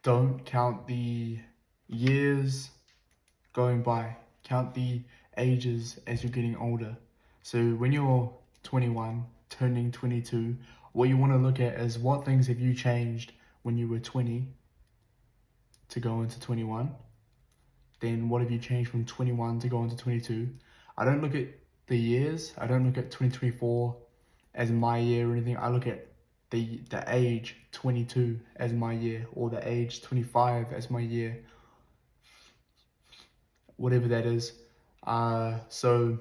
don't count the years going by. Count the ages as you're getting older. So when you're 21, turning 22, what you want to look at is what things have you changed when you were 20 to go into 21. Then what have you changed from 21 to go into 22? I don't look at the years. I don't look at 2024 as my year or anything. I look at the age 22 as my year, or the age 25 as my year, whatever that is. So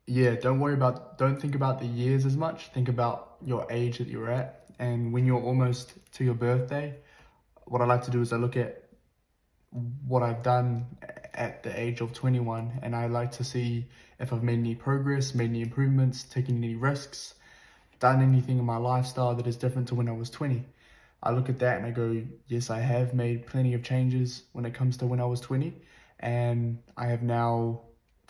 yeah, don't think about the years as much. Think about your age that you're at. And when you're almost to your birthday, what I like to do is I look at what I've done at the age of 21, and I like to see if I've made any progress, made any improvements, taken any risks, done anything in my lifestyle that is different to when I was 20. I look at that and I go, yes, I have made plenty of changes when it comes to when I was 20, and I have now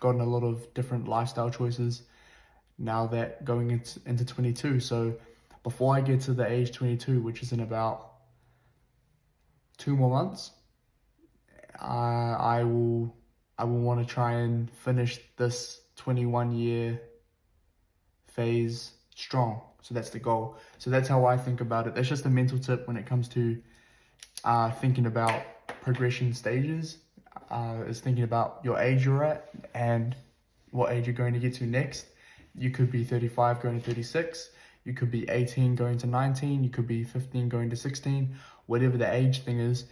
gotten a lot of different lifestyle choices now that going into 22. So before I get to the age 22, which is in about 2 more months, I will want to try and finish this 21-year phase strong. So that's the goal. So that's how I think about it. That's just a mental tip when it comes to thinking about progression stages. Is thinking about your age you're at and what age you're going to get to next. You could be 35 going to 36. You could be 18 going to 19. You could be 15 going to 16. Whatever the age thing is,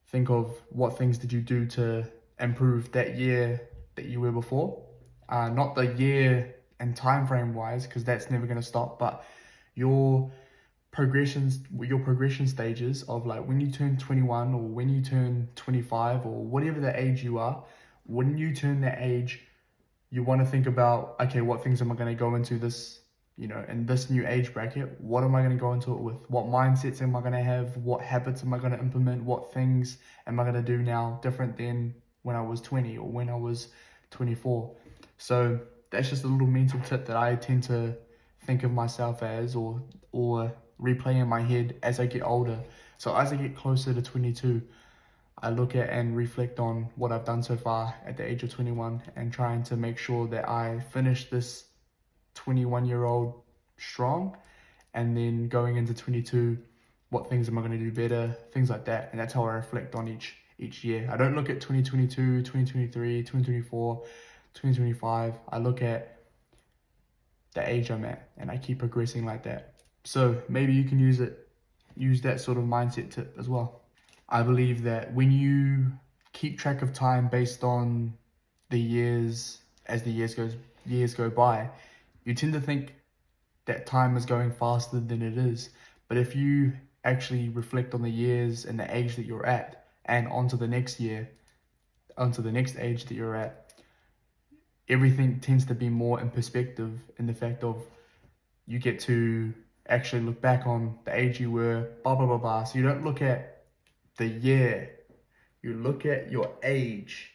think of what things did you do to improve that year that you were before. Not the year and time frame wise, because that's never going to stop, but your progression stages of like when you turn 21 or when you turn 25 or whatever the age you are. When you turn that age, you want to think about, okay, what things am I going to go into this, in this new age bracket? What am I going to go into it with? What mindsets am I going to have? What habits am I going to implement? What things am I going to do now different than when I was 20 or when I was 24? So that's just a little mental tip that I tend to think of myself as, or replay in my head as I get older. So as I get closer to 22, I look at and reflect on what I've done so far at the age of 21 and trying to make sure that I finish this 21-year-old strong, and then going into 22, what things am I going to do better, things like that. And that's how I reflect on each year. I don't look at 2022, 2023, 2024, 2025. I look at the age I'm at and I keep progressing like that. So maybe you can use that sort of mindset tip as well. I believe that when you keep track of time based on the years, as the years go by, you tend to think that time is going faster than it is. But if you actually reflect on the years and the age that you're at, and onto the next year, onto the next age that you're at, everything tends to be more in perspective, in the fact of you get to actually look back on the age you were, blah, blah, blah, blah. So you don't look at the year, you look at your age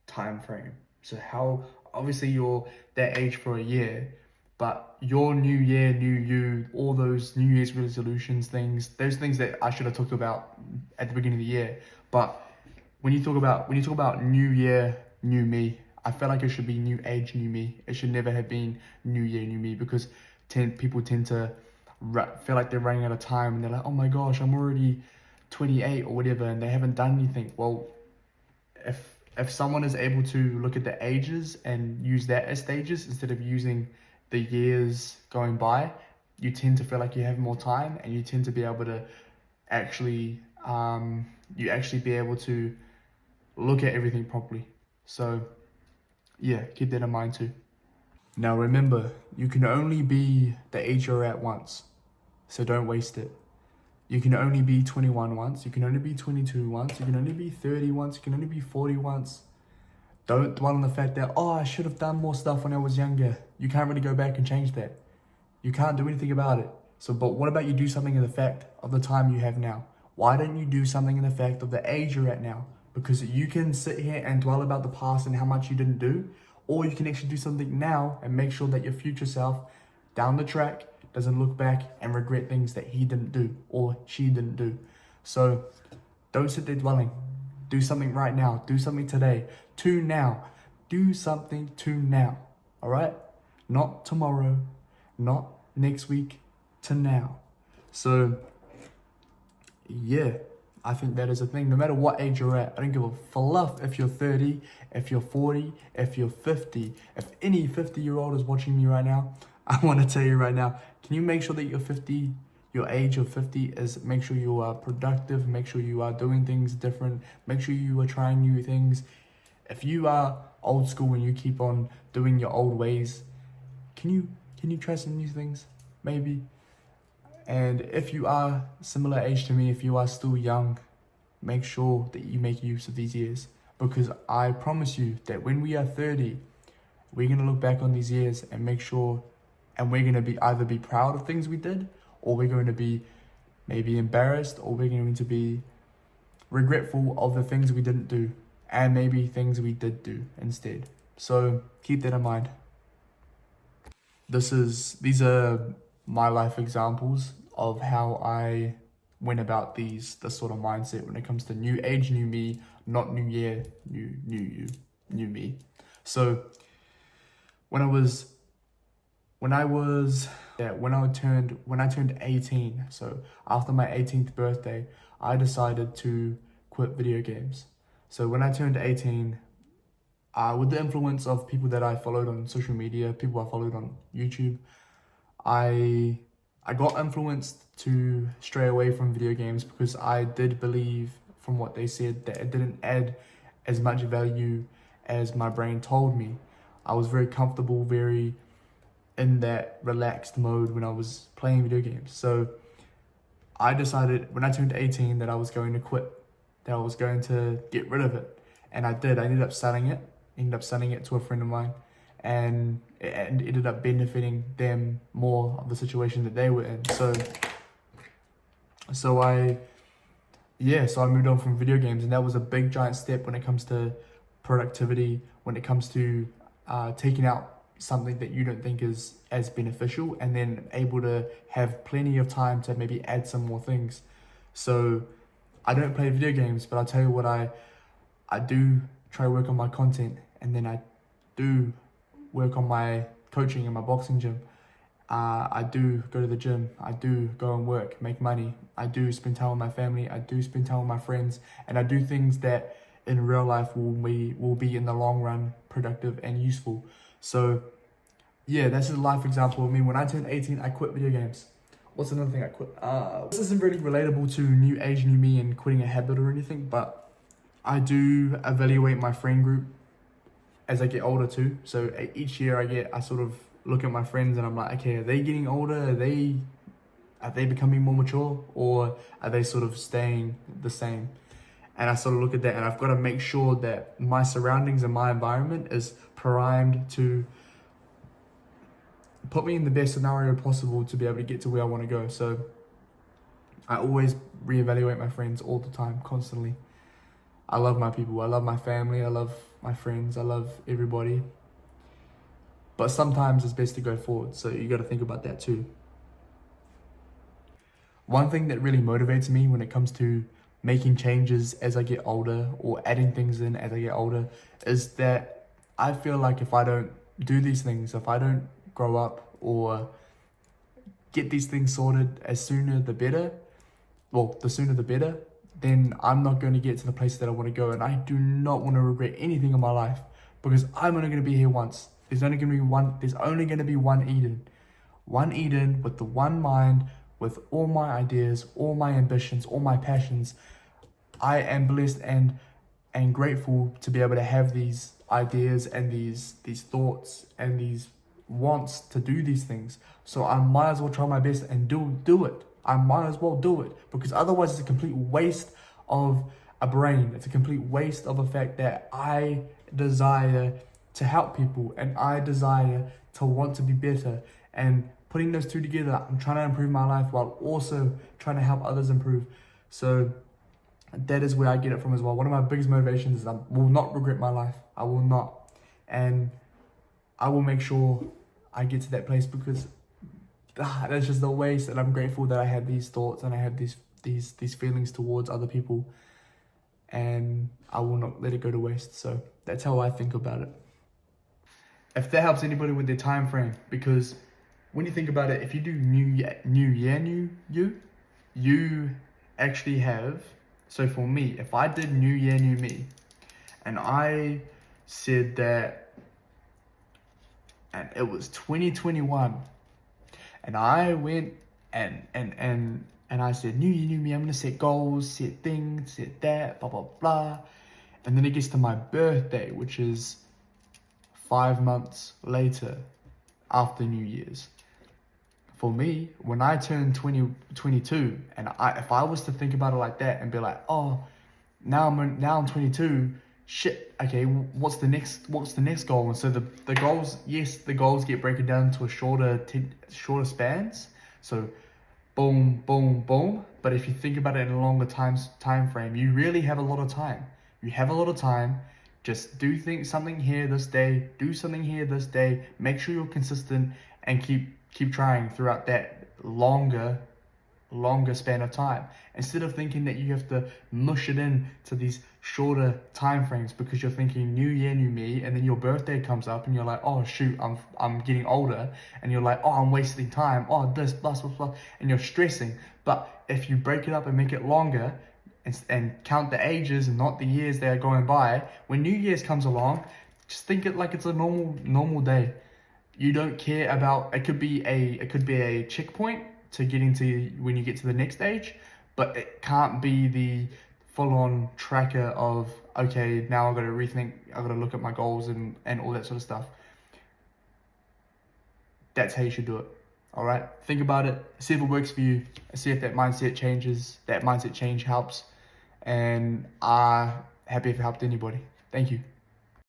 time frame. So how, obviously you're that age for a year, but your new year, new you, all those New Year's resolutions things, those things that I should have talked about at the beginning of the year. But when you talk about new year, new me, I feel like it should be new age, new me. It should never have been new year, new me, because people tend to feel like they're running out of time and they're like, oh my gosh, I'm already 28 or whatever, and they haven't done anything. Well, if someone is able to look at the ages and use that as stages instead of using the years going by, you tend to feel like you have more time, and you tend to be able to actually be able to look at everything properly. So yeah, keep that in mind too. Now remember, you can only be the age you're at once, so don't waste it. You can only be 21 once, you can only be 22 once, you can only be 30 once, you can only be 40 once. Don't dwell on the fact that, oh, I should have done more stuff when I was younger. You can't really go back and change that. You can't do anything about it. So, but what about you do something in the fact of the time you have now? Why don't you do something in the fact of the age you're at now? Because you can sit here and dwell about the past and how much you didn't do, or you can actually do something now and make sure that your future self down the track doesn't look back and regret things that he didn't do or she didn't do. So Don't sit there dwelling. Do something right now. Do something today. To now. Do something to now. All right? Not tomorrow. Not next week. To now. So, yeah, I think that is a thing. No matter what age you're at, I don't give a fluff if you're 30, if you're 40, if you're 50. If any 50-year-old is watching me right now, I want to tell you right now, can you make sure that you're 50? Your age of 50 is make sure you are productive, make sure you are doing things different, make sure you are trying new things. If you are old school and you keep on doing your old ways, can you try some new things? Maybe. And if you are similar age to me, if you are still young, make sure that you make use of these years. Because I promise you that when we are 30, we're going to look back on these years and make sure, and we're going to either be proud of things we did, or we're going to be maybe embarrassed, or we're going to be regretful of the things we didn't do, and maybe things we did do instead. So keep that in mind. These are my life examples of how I went about this sort of mindset when it comes to new age, new me, not new year, new you, new me. So when I turned 18, so after my 18th birthday, I decided to quit video games. So when I turned 18, with the influence of people that I followed on social media, people I followed on YouTube, I got influenced to stray away from video games because I did believe from what they said that it didn't add as much value as my brain told me. I was very comfortable, very in that relaxed mode when I was playing video games. So I decided when I turned 18 that I was going to quit, that I was going to get rid of it. And I did. I ended up selling it to a friend of mine, and it ended up benefiting them more of the situation that they were in. So I moved on from video games, and that was a big giant step when it comes to productivity, when it comes to taking out something that you don't think is as beneficial, and then able to have plenty of time to maybe add some more things. So I don't play video games, but I'll tell you what, I do try to work on my content, and then I do work on my coaching in my boxing gym. I do go to the gym. I do go and work, make money. I do spend time with my family. I do spend time with my friends, and I do things that in real life will be in the long run productive and useful. So yeah, that's a life example of me. When I turned 18, I quit video games. What's another thing I quit? This isn't really relatable to new age, new me and quitting a habit or anything, but I do evaluate my friend group as I get older too. So each year I sort of look at my friends and I'm like, okay, are they getting older? Are they becoming more mature, or are they sort of staying the same? And I sort of look at that, and I've got to make sure that my surroundings and my environment is primed to put me in the best scenario possible to be able to get to where I want to go. So I always reevaluate my friends all the time, constantly. I love my people. I love my family. I love my friends. I love everybody. But sometimes it's best to go forward. So you got to think about that too. One thing that really motivates me when it comes to making changes as I get older, or adding things in as I get older, is that I feel like if I don't do these things, if I don't grow up or get these things sorted as sooner the better, the sooner the better, then I'm not going to get to the place that I want to go. And I do not want to regret anything in my life, because I'm only going to be here once. There's only going to be one Eden. One Eden with the one mind, with all my ideas, all my ambitions, all my passions. I am blessed and grateful to be able to have these ideas and these thoughts and these wants to do these things. So I might as well try my best and do it. I might as well do it, because otherwise it's a complete waste of a brain. It's a complete waste of a fact that I desire to help people and I desire to want to be better. And putting those two together, I'm trying to improve my life while also trying to help others improve. So that is where I get it from as well. One of my biggest motivations is I will not regret my life. I will not. And I will make sure I get to that place, because that's just a waste. And I'm grateful that I had these thoughts and I had these feelings towards other people. and I will not let it go to waste. So that's how I think about it. If that helps anybody with their time frame, because when you think about it, if you do new year, you actually have. So for me, if I did new year, new me, and I said that, and it was 2021, and I went and I said, new year, new me, I'm gonna set goals, set things, set that, blah, blah, blah. And then it gets to my birthday, which is 5 months later after New Year's. For me, when I turned 22, and if I was to think about it like that and be like, oh, now I'm 22, shit, okay, what's the next goal? And so the goals, yes, the goals get broken down to a shorter spans. So boom, boom, boom. But if you think about it in a longer time frame, you really have a lot of time. You have a lot of time. Just do something here this day, do something here this day. Make sure you're consistent and keep trying throughout that longer span of time, instead of thinking that you have to mush it in to these shorter time frames because you're thinking new year, new me, and then your birthday comes up and you're like, oh shoot, I'm getting older, and you're like, oh, I'm wasting time, oh this, blah, blah, blah, and you're stressing. But if you break it up and make it longer and count the ages and not the years that are going by, when New Year's comes along, just think it like it's a normal day. You don't care about, it could be a checkpoint to get into when you get to the next stage, but it can't be the full-on tracker of, okay, now I've got to rethink, I've got to look at my goals and all that sort of stuff. That's how you should do it. All right, think about it, see if it works for you, see if that mindset change helps, and I'm happy if it helped anybody. Thank you.